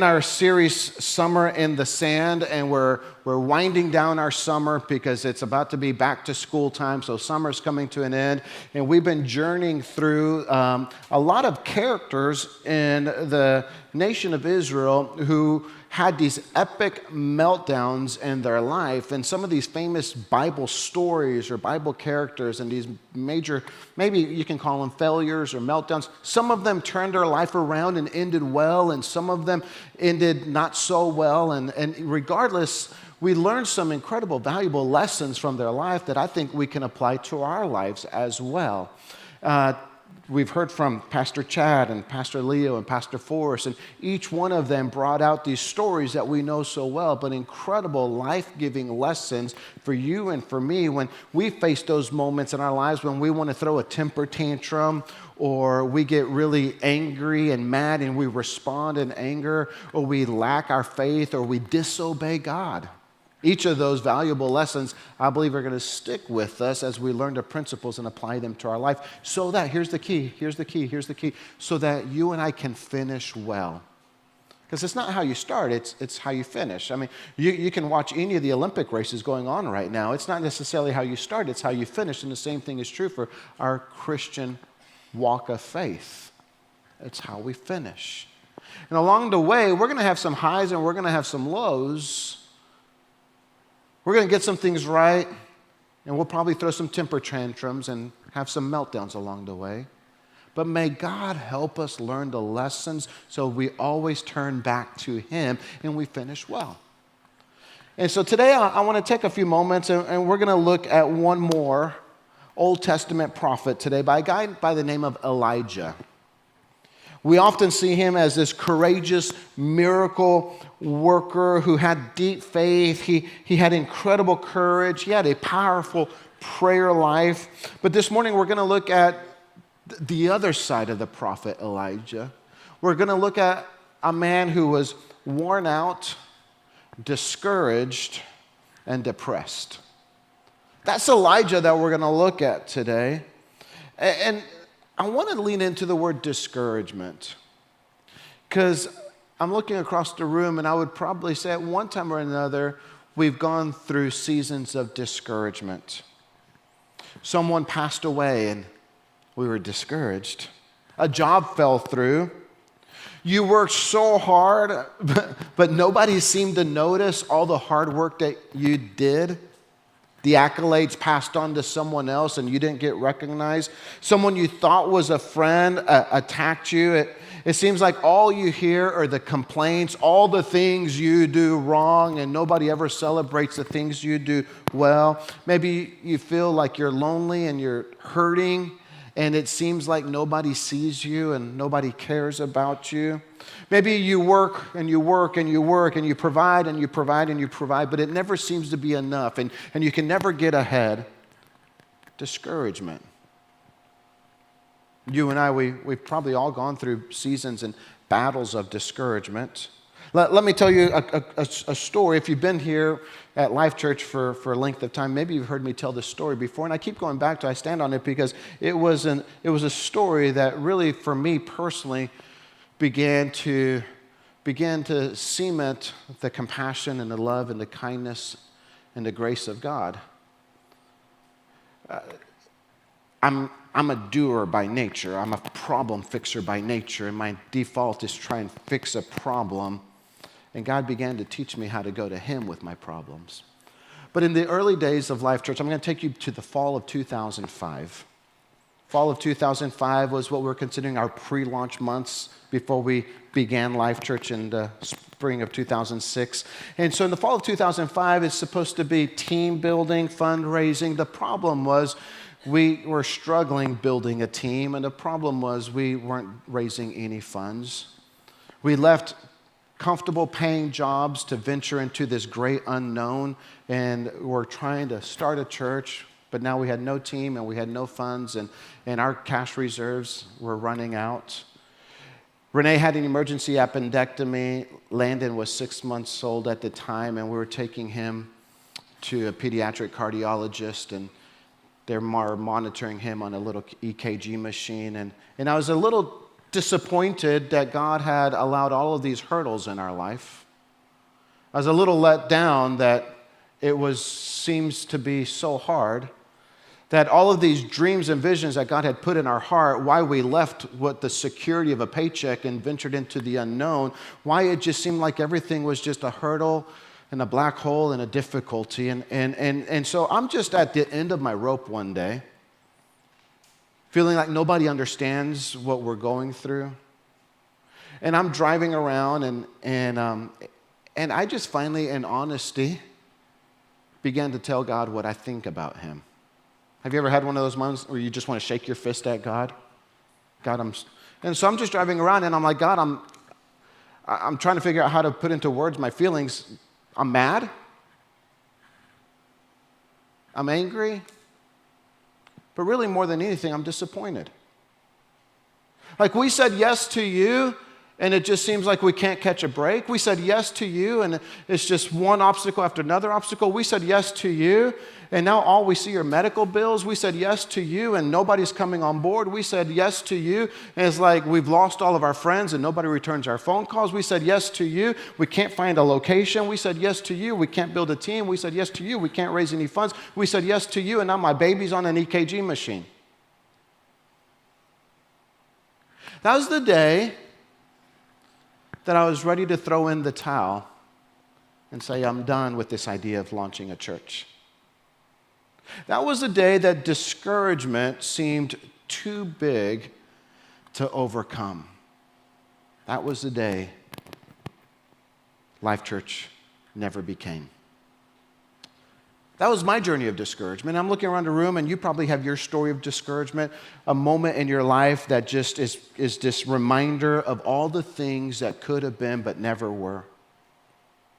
in our series, Summer in the Sand, and we're winding down our summer because it's about to be back to school time, so summer's coming to an end. And we've been journeying through a lot of characters in the nation of Israel who had these epic meltdowns in their life, and some of these famous Bible stories or Bible characters and these major, maybe you can call them failures or meltdowns. Some of them turned their life around and ended well, and some of them ended not so well. And regardless, we learned some incredible, valuable lessons from their life that I think we can apply to our lives as well. We've heard from Pastor Chad and Pastor Leo and Pastor Forrest, and each one of them brought out these stories that we know so well, but incredible life-giving lessons for you and for me when we face those moments in our lives when we want to throw a temper tantrum, or we get really angry and mad and we respond in anger, or we lack our faith, or we disobey God. Each of those valuable lessons, I believe, are going to stick with us as we learn the principles and apply them to our life so that, here's the key, so that you and I can finish well. Because it's not how you start, it's how you finish. I mean, you can watch any of the Olympic races going on right now. It's not necessarily how you start, it's how you finish. And the same thing is true for our Christian walk of faith. It's how we finish. And along the way, we're going to have some highs and we're going to have some lows. We're going to get some things right, and we'll probably throw some temper tantrums and have some meltdowns along the way. But may God help us learn the lessons so we always turn back to Him and we finish well. And so today I want to take a few moments, and we're going to look at one more Old Testament prophet today by a guy by the name of Elijah. We often see him as this courageous miracle worker who had deep faith. He had incredible courage. He had a powerful prayer life. But this morning we're going to look at the other side of the prophet Elijah. We're going to look at a man who was worn out, discouraged, and depressed. That's Elijah that we're going to look at today. And I want to lean into the word discouragement because I'm looking across the room and I would probably say at one time or another, we've gone through seasons of discouragement. Someone passed away and we were discouraged. A job fell through. You worked so hard, but nobody seemed to notice all the hard work that you did. The accolades passed on to someone else and you didn't get recognized. Someone you thought was a friend attacked you. It seems like all you hear are the complaints, all the things you do wrong, and nobody ever celebrates the things you do well. Maybe you feel like you're lonely and you're hurting, and it seems like nobody sees you and nobody cares about you. Maybe you work and you work and you work and you provide and you provide and you provide, but it never seems to be enough, and you can never get ahead. Discouragement. You and I, we've probably all gone through seasons and battles of discouragement. Let me tell you a story. If you've been here at Life Church for a length of time, maybe you've heard me tell this story before, and I keep going back to I stand on it because it was a story that really, for me personally, began to cement the compassion and the love and the kindness and the grace of God. I'm a doer by nature. I'm a problem fixer by nature, and my default is try and fix a problem. And God began to teach me how to go to Him with my problems. But in the early days of Life Church, I'm going to take you to the fall of 2005. Fall of 2005 was what we're considering our pre-launch months before we began Life Church in the spring of 2006. And so in the fall of 2005, it's supposed to be team building, fundraising. The problem was we were struggling building a team, and the problem was we weren't raising any funds. We left comfortable paying jobs to venture into this great unknown, and we're trying to start a church, but now we had no team and we had no funds, and our cash reserves were running out. RENEE had an emergency appendectomy. Landon was 6 months old at the time, and we were taking him to a pediatric cardiologist, and they're monitoring him on a little EKG machine. And I was a little disappointed that God had allowed all of these hurdles in our life. I was a little let down that seems to be so hard, that all of these dreams and visions that God had put in our heart, why we left what the security of a paycheck and ventured into the unknown, why it just seemed like everything was just a hurdle and a black hole and a difficulty. And so I'm just at the end of my rope one day, feeling like nobody understands what we're going through. And I'm driving around and I just finally, in honesty, began to tell God what I think about him. Have you ever had one of those moments where you just want to shake your fist at God? And so I'm just driving around and I'm like, God, I'm trying to figure out how to put into words my feelings. I'm mad. I'm angry. But really, more than anything, I'm disappointed. Like, we said yes to you, and it just seems like we can't catch a break. We said yes to you, and it's just one obstacle after another obstacle. We said yes to you, and now all we see are medical bills. We said yes to you, and nobody's coming on board. We said yes to you, and it's like we've lost all of our friends, and nobody returns our phone calls. We said yes to you. We can't find a location. We said yes to you. We can't build a team. We said yes to you. We can't raise any funds. We said yes to you, and now my baby's on an EKG machine. That was the day that I was ready to throw in the towel and say, I'm done with this idea of launching a church. That was the day that discouragement seemed too big to overcome. That was the day Life Church never became. That was my journey of discouragement. I'm looking around the room, and you probably have your story of discouragement, a moment in your life that just is this reminder of all the things that could have been but never were.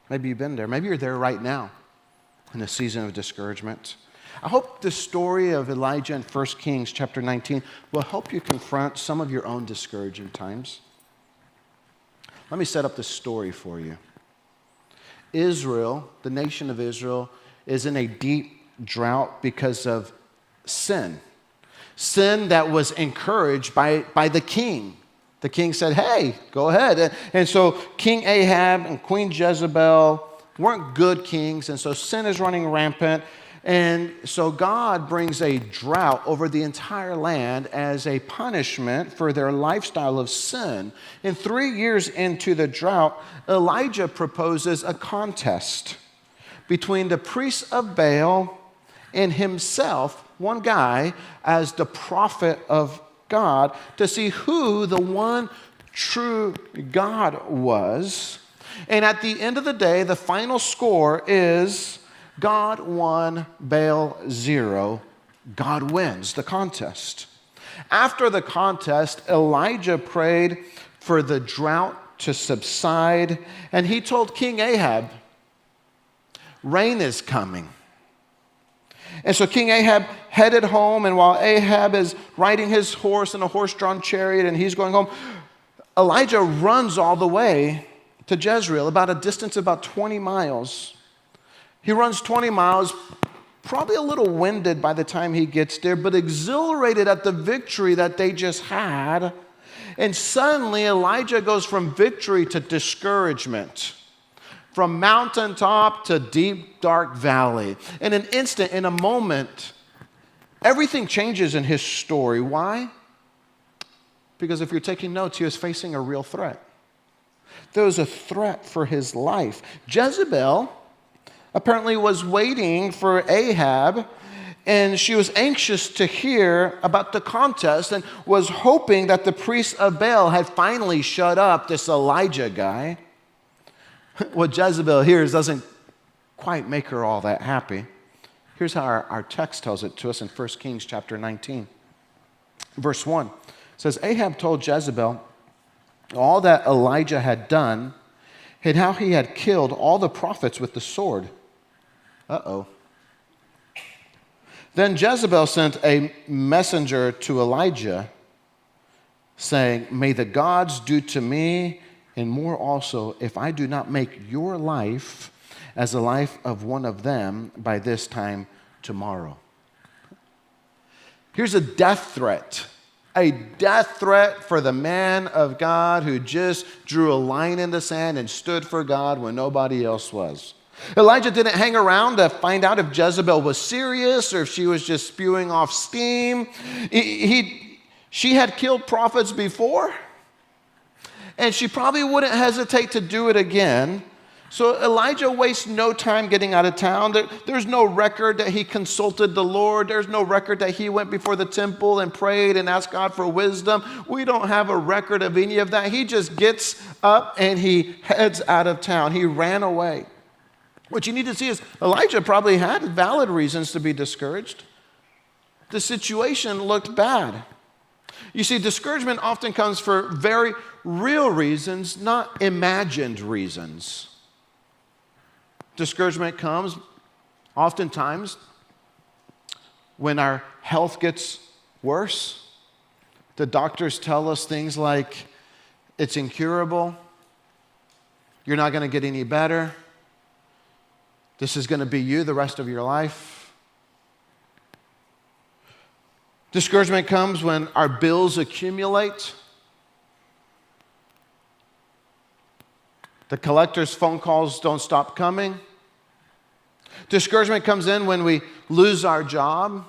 Maybe you've been there. Maybe you're there right now in a season of discouragement. I hope the story of Elijah in 1 Kings chapter 19 will help you confront some of your own discouraging times. Let me set up the story for you. Israel, the nation of Israel, is in a deep drought because of sin. Sin that was encouraged by the king. The king said, hey, go ahead. And so King Ahab and Queen Jezebel weren't good kings, and so sin is running rampant. And so God brings a drought over the entire land as a punishment for their lifestyle of sin. And 3 years into the drought, Elijah proposes a contest between the priests of Baal and himself, one guy, as the prophet of God, to see who the one true God was. And at the end of the day, the final score is God 1, Baal 0. God wins the contest. After the contest, Elijah prayed for the drought to subside, and he told King Ahab, rain is coming. And so King Ahab headed home, and while Ahab is riding his horse in a horse-drawn chariot and he's going home, Elijah runs all the way to Jezreel, about a distance about 20 miles. He runs 20 miles, probably a little winded by the time he gets there, but exhilarated at the victory that they just had. And suddenly Elijah goes from victory to discouragement, from mountaintop to deep, dark valley. In an instant, in a moment, everything changes in his story. Why? Because if you're taking notes, he was facing a real threat. There was a threat for his life. Jezebel apparently was waiting for Ahab, and she was anxious to hear about the contest and was hoping that the priests of Baal had finally shut up this Elijah guy. What Jezebel hears doesn't quite make her all that happy. Here's how our text tells it to us in 1 Kings chapter 19. Verse 1 says, Ahab told Jezebel all that Elijah had done and how he had killed all the prophets with the sword. Uh-oh. Then Jezebel sent a messenger to Elijah saying, may the gods do to me and more also if I do not make your life as the life of one of them by this time tomorrow. Here's a death threat A death threat for the man of God who just drew a line in the sand and stood for God when nobody else was. Elijah didn't hang around to find out if Jezebel was serious or if she was just spewing off steam. She had killed prophets before, and she probably wouldn't hesitate to do it again. So Elijah wastes no time getting out of town. There's no record that he consulted the Lord. There's no record that he went before the temple and prayed and asked God for wisdom. We don't have a record of any of that. He just gets up and he heads out of town. He ran away. What you need to see is Elijah probably had valid reasons to be discouraged. The situation looked bad. You see, discouragement often comes for very real reasons, not imagined reasons. Discouragement comes oftentimes when our health gets worse. The doctors tell us things like, it's incurable, you're not going to get any better, this is going to be you the rest of your life. Discouragement comes when our bills accumulate. The collector's phone calls don't stop coming. Discouragement comes in when we lose our job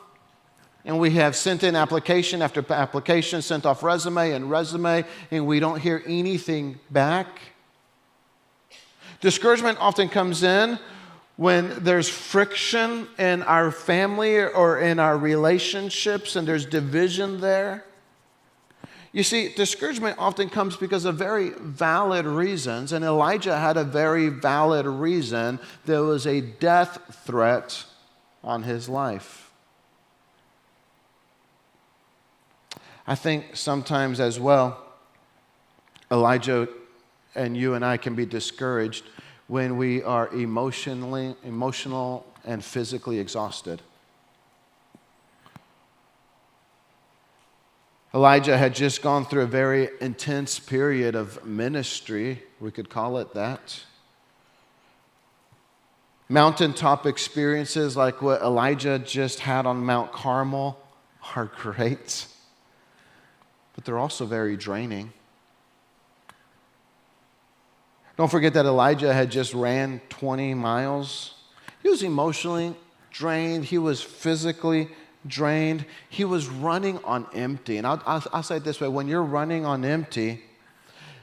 and we have sent in application after application, sent off resume, and we don't hear anything back. Discouragement often comes in when there's friction in our family or in our relationships and there's division there. You see, discouragement often comes because of very valid reasons, and Elijah had a very valid reason. There was a death threat on his life. I think sometimes as well, Elijah and you and I can be discouraged when we are emotional and physically exhausted. Elijah had just gone through a very intense period of ministry, we could call it that. Mountaintop experiences like what Elijah just had on Mount Carmel are great, but they're also very draining. Don't forget that Elijah had just ran 20 miles. He was emotionally drained. He was physically drained. He was running on empty. And I'll say it this way. When you're running on empty,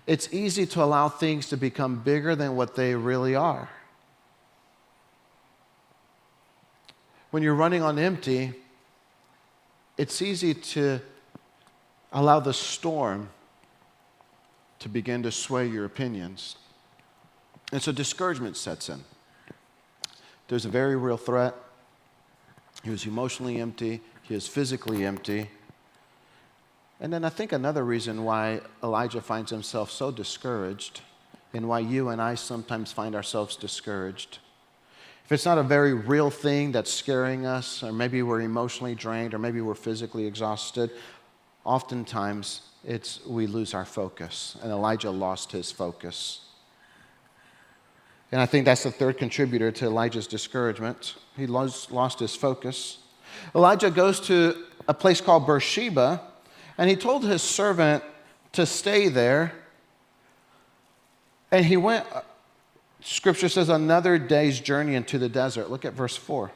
it's easy to allow things to become bigger than what they really are. When you're running on empty, it's easy to allow the storm to begin to sway your opinions. And so discouragement sets in. There's a very real threat. He was emotionally empty. He was physically empty. And then I think another reason why Elijah finds himself so discouraged and why you and I sometimes find ourselves discouraged. If it's not a very real thing that's scaring us, or maybe we're emotionally drained, or maybe we're physically exhausted, oftentimes we lose our focus. And Elijah lost his focus. And I think that's the third contributor to Elijah's discouragement. He lost his focus. Elijah goes to a place called Beersheba, and he told his servant to stay there. And he went, Scripture says, another day's journey into the desert. Look at verse 4.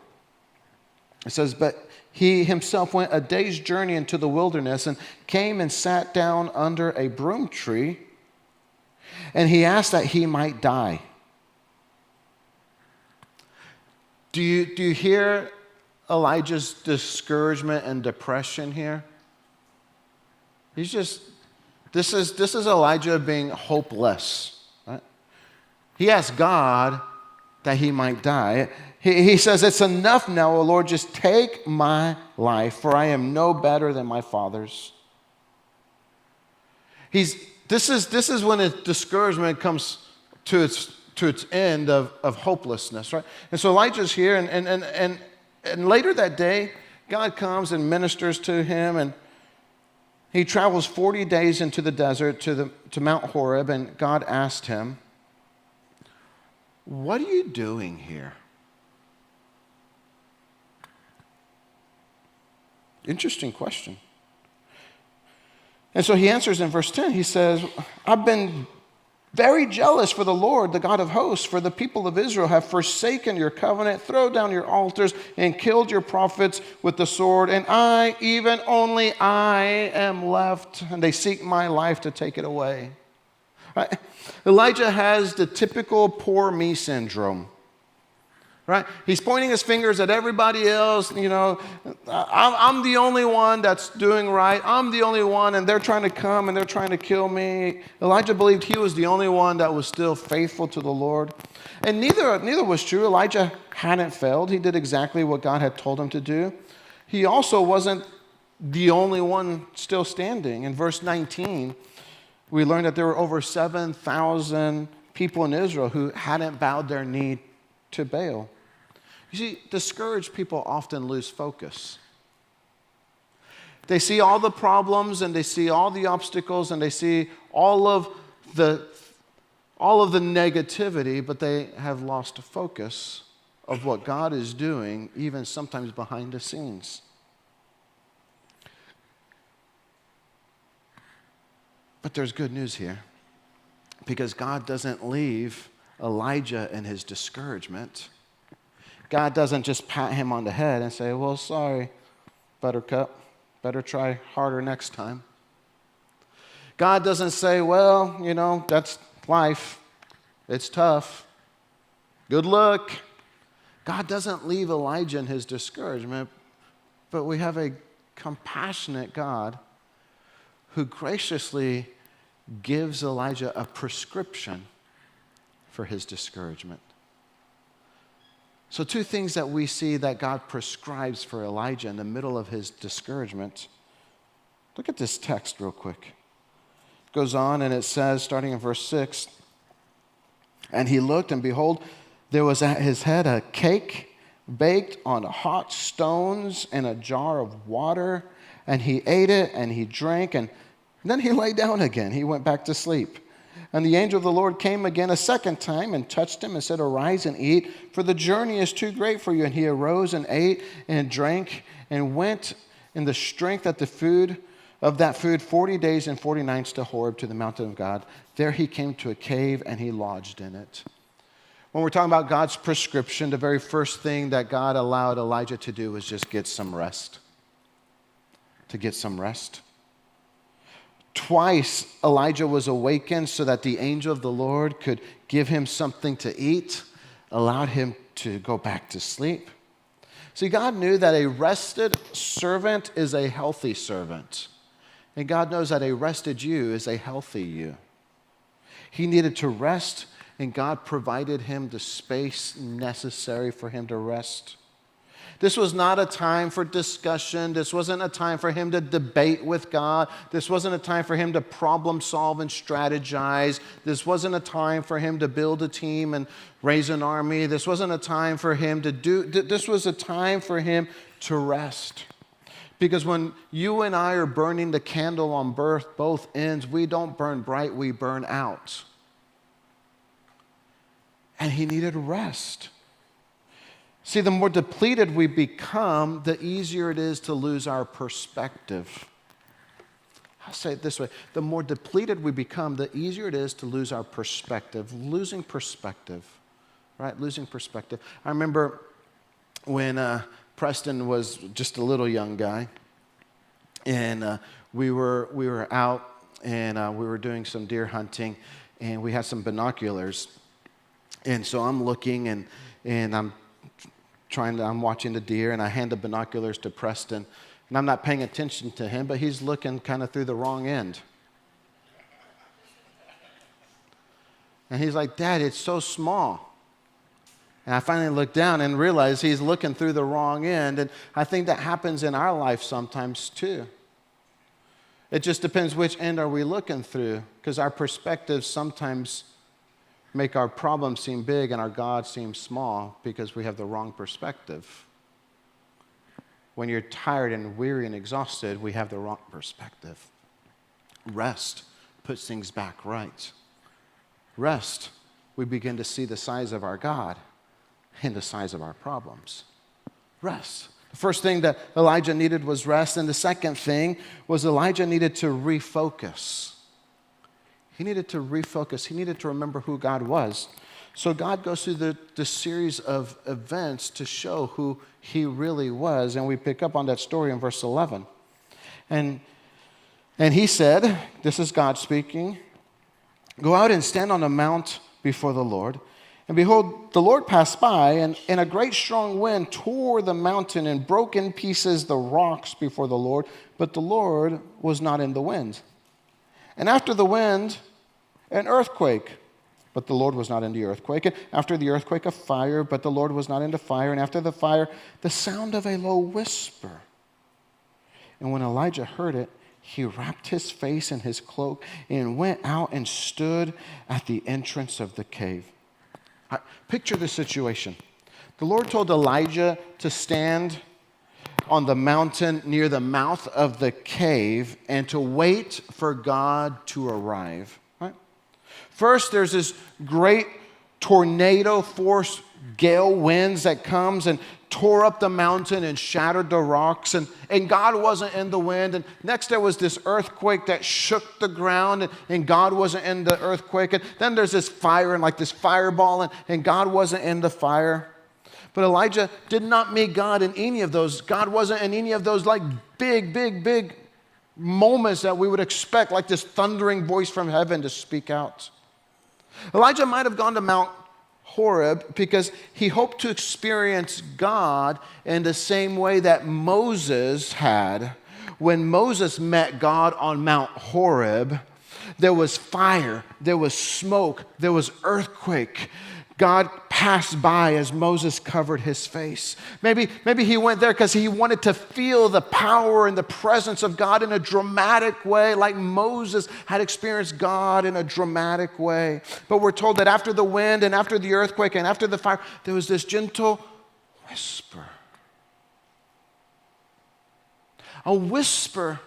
It says, but he himself went a day's journey into the wilderness and came and sat down under a broom tree, and he asked that he might die. Do you hear Elijah's discouragement and depression here? This is Elijah being hopeless. Right? He asked God that he might die. He says, it's enough now, O Lord, just take my life, for I am no better than my fathers. This is when discouragement comes to its end of hopelessness, right? And so Elijah's here, and later that day, God comes and ministers to him, and he travels 40 days into the desert to Mount Horeb, and God asked him, what are you doing here? Interesting question. And so he answers in verse 10. He says, I've been very jealous for the Lord, the God of hosts, for the people of Israel have forsaken your covenant, thrown down your altars, and killed your prophets with the sword. And I, even only I, am left, and they seek my life to take it away. Right? Elijah has the typical poor me syndrome. Right? He's pointing his fingers at everybody else. I'm the only one that's doing right. I'm the only one, and they're trying to come and they're trying to kill me. Elijah believed he was the only one that was still faithful to the Lord. And neither was true. Elijah hadn't failed. He did exactly what God had told him to do. He also wasn't the only one still standing. In verse 19, we learned that there were over 7,000 people in Israel who hadn't bowed their knee to Baal. You see, discouraged people often lose focus. They see all the problems and they see all the obstacles and they see all of the negativity, but they have lost focus of what God is doing, even sometimes behind the scenes. But there's good news here, because God doesn't leave Elijah in his discouragement. God doesn't just pat him on the head and say, well, sorry, buttercup, better try harder next time. God doesn't say, well, that's life. It's tough. Good luck. God doesn't leave Elijah in his discouragement, but we have a compassionate God who graciously gives Elijah a prescription for his discouragement. So 2 things that we see that God prescribes for Elijah in the middle of his discouragement. Look at this text real quick. It goes on and it says, starting in verse 6, and he looked, and behold, there was at his head a cake baked on hot stones in a jar of water, and he ate it and he drank, and then he lay down again. He went back to sleep. And the angel of the Lord came again a second time and touched him and said, arise and eat, for the journey is too great for you. And he arose and ate and drank and went in the strength of that food 40 days and 40 nights to Horeb, to the mountain of God. There he came to a cave and he lodged in it. When we're talking about God's prescription, the very first thing that God allowed Elijah to do was just get some rest. To get some rest. Twice Elijah was awakened so that the angel of the Lord could give him something to eat, allowed him to go back to sleep. See, God knew that a rested servant is a healthy servant. And God knows that a rested you is a healthy you. He needed to rest, and God provided him the space necessary for him to rest. This was not a time for discussion. This wasn't a time for him to debate with God. This wasn't a time for him to problem solve and strategize. This wasn't a time for him to build a team and raise an army. This wasn't a time for him to this was a time for him to rest. Because when you and I are burning the candle on both ends, we don't burn bright, we burn out. And he needed rest. See, the more depleted we become, the easier it is to lose our perspective. I'll say it this way. The more depleted we become, the easier it is to lose our perspective. Losing perspective, right? Losing perspective. I remember when Preston was just a little young guy, and we were out, and we were doing some deer hunting, and we had some binoculars. And so I'm looking, and I'm watching the deer, and I hand the binoculars to Preston, and I'm not paying attention to him, but he's looking kind of through the wrong end. And he's like, Dad, it's so small. And I finally look down and realize he's looking through the wrong end, and I think that happens in our life sometimes too. It just depends which end are we looking through, because our perspectives sometimes make our problems seem big and our God seem small because we have the wrong perspective. When you're tired and weary and exhausted, we have the wrong perspective. Rest puts things back right. Rest, we begin to see the size of our God and the size of our problems. Rest. The first thing that Elijah needed was rest, and the second thing was Elijah needed to refocus. He needed to refocus. He needed to remember who God was. So God goes through the series of events to show who he really was, and we pick up on that story in verse 11. And he said, this is God speaking, "Go out and stand on a mount before the Lord. And behold, the Lord passed by, and a great strong wind tore the mountain and broke in pieces the rocks before the Lord, but the Lord was not in the wind. And after the wind, an earthquake, but the Lord was not in the earthquake. And after the earthquake, a fire, but the Lord was not in the fire. And after the fire, the sound of a low whisper. And when Elijah heard it, he wrapped his face in his cloak and went out and stood at the entrance of the cave." Picture the situation. The Lord told Elijah to stand on the mountain near the mouth of the cave and to wait for God to arrive. Right? First, there's this great tornado force gale winds that comes and tore up the mountain and shattered the rocks, and God wasn't in the wind. And next there was this earthquake that shook the ground, and God wasn't in the earthquake. And then there's this fire and like this fireball, and God wasn't in the fire. But Elijah did not meet God in any of those. God wasn't in any of those like big moments that we would expect, like this thundering voice from heaven to speak out. Elijah might have gone to Mount Horeb because he hoped to experience God in the same way that Moses had. When Moses met God on Mount Horeb, there was fire, there was smoke, there was earthquake. God passed by as Moses covered his face. Maybe he went there because he wanted to feel the power and the presence of God in a dramatic way, like Moses had experienced God in a dramatic way. But we're told that after the wind and after the earthquake and after the fire, there was this gentle whisper. A whisper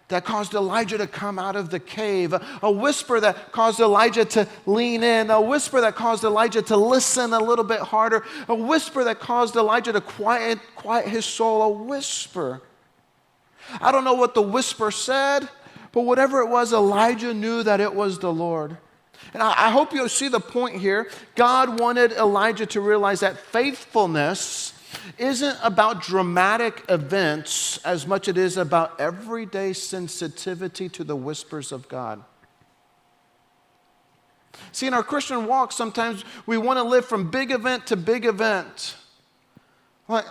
that caused Elijah to come out of the cave, a whisper that caused Elijah to lean in, a whisper that caused Elijah to listen a little bit harder, a whisper that caused Elijah to quiet his soul, a whisper. I don't know what the whisper said, but whatever it was, Elijah knew that it was the Lord. And I hope you'll see the point here. God wanted Elijah to realize that faithfulness isn't about dramatic events as much as it is about everyday sensitivity to the whispers of God. See, in our Christian walk, sometimes we want to live from big event to big event. Like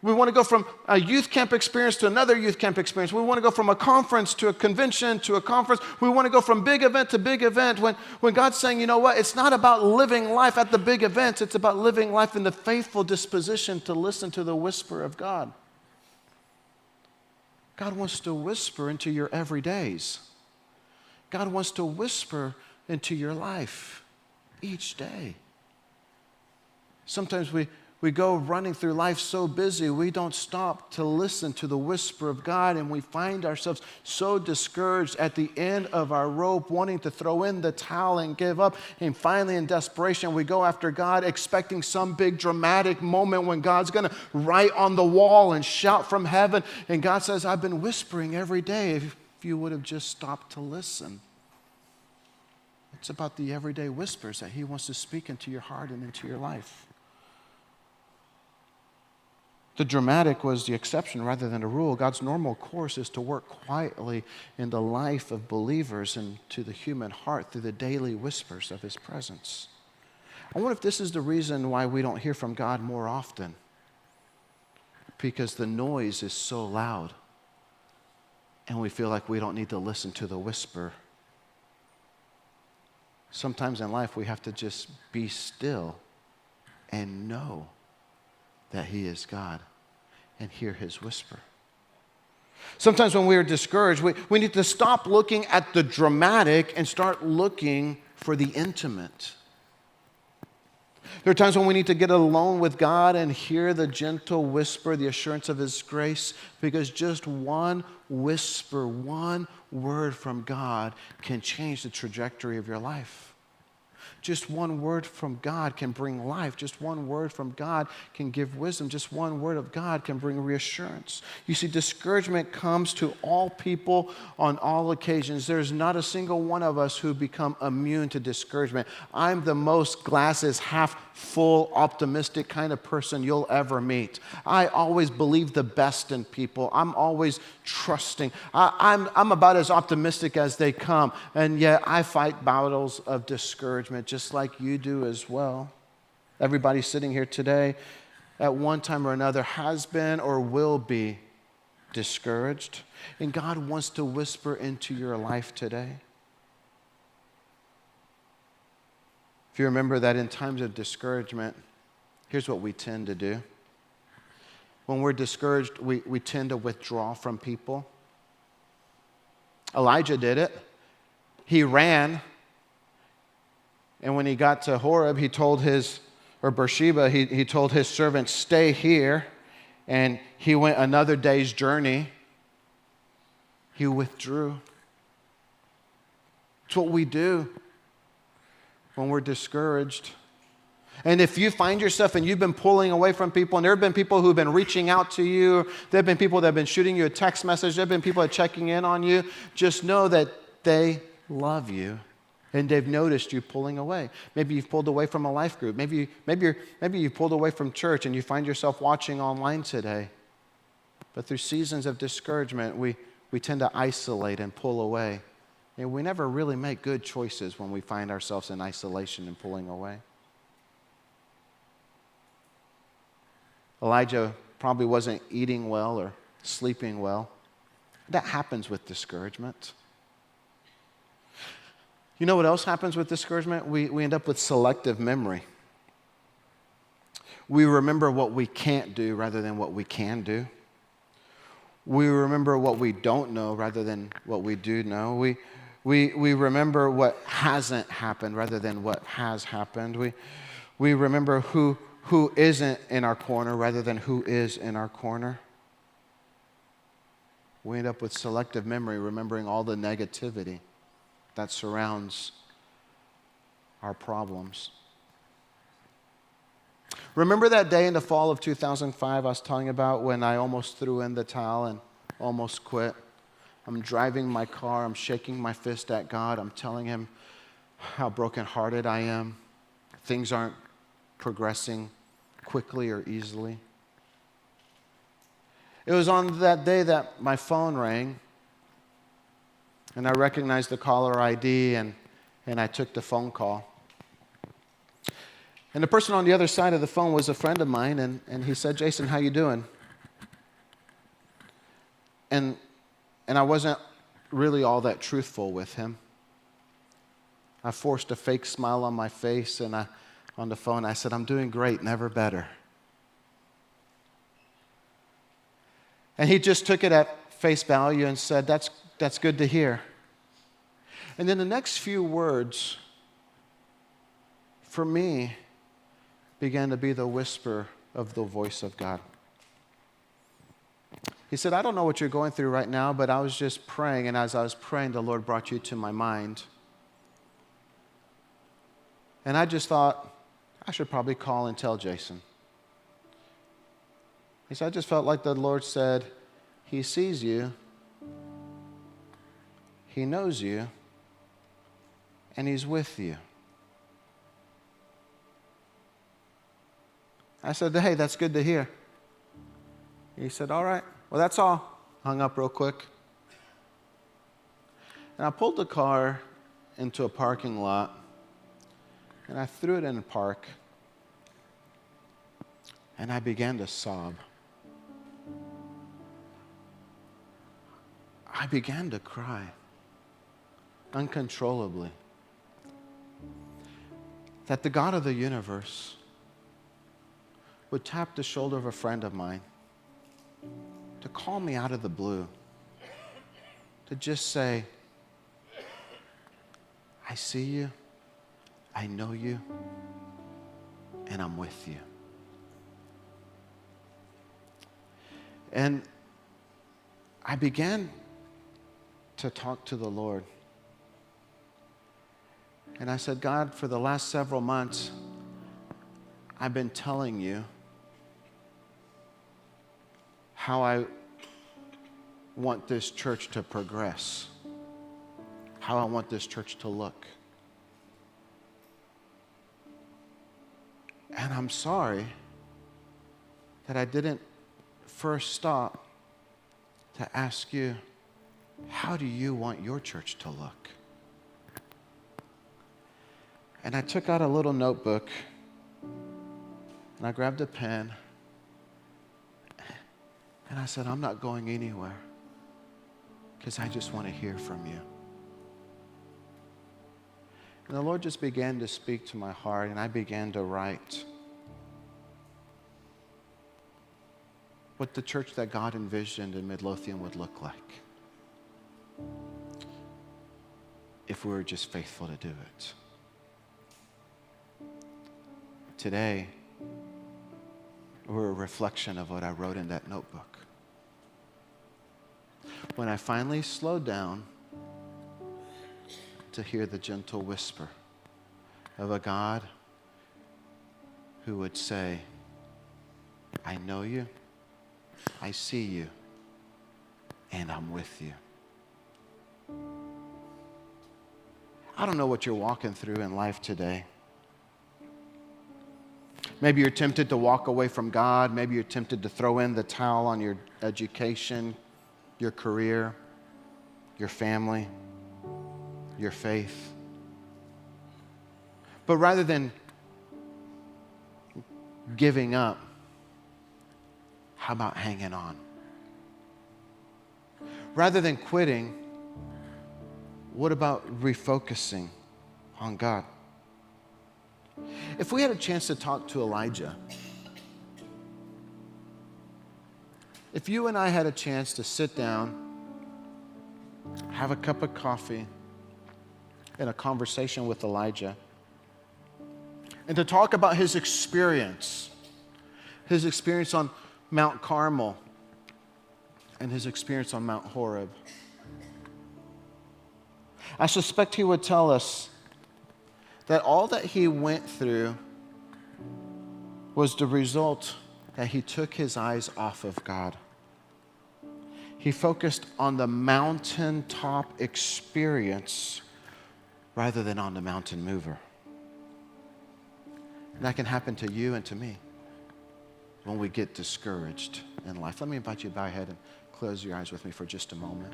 we want to go from a youth camp experience to another youth camp experience. We want to go from a conference to a convention to a conference. We want to go from big event to big event when God's saying, you know what, it's not about living life at the big events. It's about living life in the faithful disposition to listen to the whisper of God. God wants to whisper into your everydays. God wants to whisper into your life each day. Sometimes we go running through life so busy, we don't stop to listen to the whisper of God, and we find ourselves so discouraged at the end of our rope, wanting to throw in the towel and give up. And finally, in desperation, we go after God, expecting some big dramatic moment when God's going to write on the wall and shout from heaven. And God says, I've been whispering every day if you would have just stopped to listen. It's about the everyday whispers that He wants to speak into your heart and into your life. The dramatic was the exception rather than the rule. God's normal course is to work quietly in the life of believers and to the human heart through the daily whispers of His presence. I wonder if this is the reason why we don't hear from God more often. Because the noise is so loud and we feel like we don't need to listen to the whisper. Sometimes in life we have to just be still and know that He is God and hear His whisper. Sometimes when we are discouraged, we need to stop looking at the dramatic and start looking for the intimate. There are times when we need to get alone with God and hear the gentle whisper, the assurance of His grace, because just one whisper, one word from God can change the trajectory of your life. Just one word from God can bring life. Just one word from God can give wisdom. Just one word of God can bring reassurance. You see, discouragement comes to all people on all occasions. There's not a single one of us who become immune to discouragement. I'm the most glasses half full, optimistic kind of person you'll ever meet. I always believe the best in people. I'm always trusting. I'm about as optimistic as they come, and yet I fight battles of discouragement just like you do as well. Everybody sitting here today at one time or another has been or will be discouraged, and God wants to whisper into your life today. If you remember that in times of discouragement, here's what we tend to do. When we're discouraged, we tend to withdraw from people. Elijah did it. He ran, and when he got to Horeb, Beersheba, he told his servant, stay here, and he went another day's journey. He withdrew. It's what we do when we're discouraged. And if you find yourself and you've been pulling away from people, and there have been people who've been reaching out to you, there have been people that have been shooting you a text message, there have been people that are checking in on you, just know that they love you and they've noticed you pulling away. Maybe you've pulled away from a life group. Maybe you've pulled away from church and you find yourself watching online today. But through seasons of discouragement, we tend to isolate and pull away. And we never really make good choices when we find ourselves in isolation and pulling away. Elijah probably wasn't eating well or sleeping well. That happens with discouragement. You know what else happens with discouragement? We end up with selective memory. We remember what we can't do rather than what we can do. We remember what we don't know rather than what we do know. We remember what hasn't happened rather than what has happened. We remember who isn't in our corner rather than who is in our corner. We end up with selective memory, remembering all the negativity that surrounds our problems. Remember that day in the fall of 2005 I was telling about when I almost threw in the towel and almost quit? I'm driving my car, I'm shaking my fist at God, I'm telling him how brokenhearted I am. Things aren't progressing quickly or easily. It was on that day that my phone rang, and I recognized the caller ID, and I took the phone call. And the person on the other side of the phone was a friend of mine, and he said, Jason, how you doing? And I wasn't really all that truthful with him. I forced a fake smile on my face, and on the phone I said, I'm doing great, never better. And he just took it at face value and said, that's good to hear. And then the next few words, for me, began to be the whisper of the voice of God. He said, I don't know what you're going through right now, but I was just praying, and as I was praying, the Lord brought you to my mind. And I just thought, I should probably call and tell Jason. He said, I just felt like the Lord said, He sees you, He knows you, and He's with you. I said, hey, that's good to hear. He said, all right, well, that's all. Hung up real quick. And I pulled the car into a parking lot, and I threw it in the park, and I began to sob. I began to cry uncontrollably. That the God of the universe would tap the shoulder of a friend of mine to call me out of the blue, to just say, I see you, I know you, and I'm with you. And I began to talk to the Lord. And I said, God, for the last several months, I've been telling you how I want this church to progress, how I want this church to look. And I'm sorry that I didn't first stop to ask you, how do you want your church to look? And I took out a little notebook and I grabbed a pen and I said, I'm not going anywhere because I just want to hear from you. And the Lord just began to speak to my heart, and I began to write what the church that God envisioned in Midlothian would look like if we were just faithful to do it. Today, we're a reflection of what I wrote in that notebook. When I finally slowed down to hear the gentle whisper of a God who would say, I know you, I see you, and I'm with you. I don't know what you're walking through in life today. Maybe you're tempted to walk away from God. Maybe you're tempted to throw in the towel on your education, your career, your family, your faith. But rather than giving up, how about hanging on? Rather than quitting, what about refocusing on God? If we had a chance to talk to Elijah, if you and I had a chance to sit down, have a cup of coffee, and a conversation with Elijah, and to talk about his experience on Mount Carmel and his experience on Mount Horeb, I suspect he would tell us that all that he went through was the result that he took his eyes off of God. He focused on the mountaintop experience rather than on the mountain mover. And that can happen to you and to me when we get discouraged in life. Let me invite you to bow your head and close your eyes with me for just a moment.